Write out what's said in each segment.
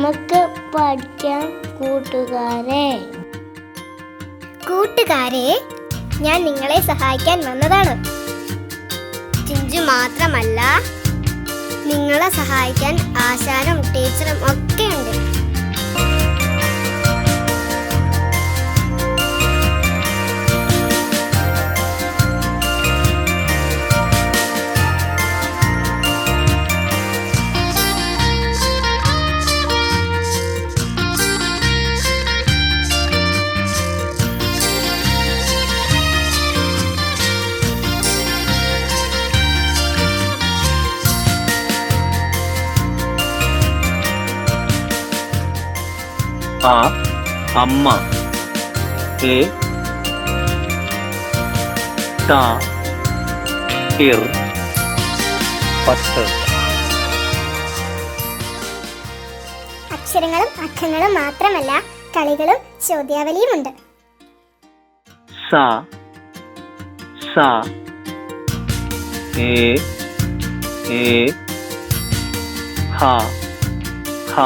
നമുക്ക് പഠിക്കാം കൂട്ടുകാരെ. ഞാൻ നിങ്ങളെ സഹായിക്കാൻ വന്നതാണ്. ചിഞ്ചു മാത്രമല്ല, നിങ്ങളെ സഹായിക്കാൻ ആശാനും ടീച്ചറും ഒക്കെ ഉണ്ട്. ആ അമ്മ, എ ത ഇർ പത്ത്. അക്ഷരങ്ങളും അക്കങ്ങളും മാത്രമല്ല, കളികളും ചോദ്യാവലിയുമുണ്ട്. സ സ എ ഹ ഹ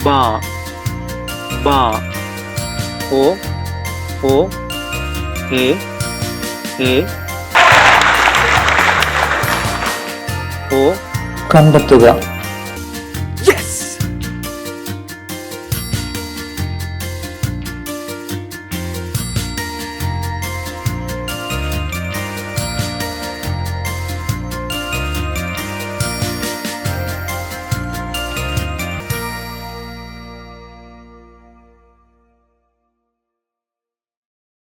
ബ ബ ഓ എ ഓ. കണ്ടെത്തുക.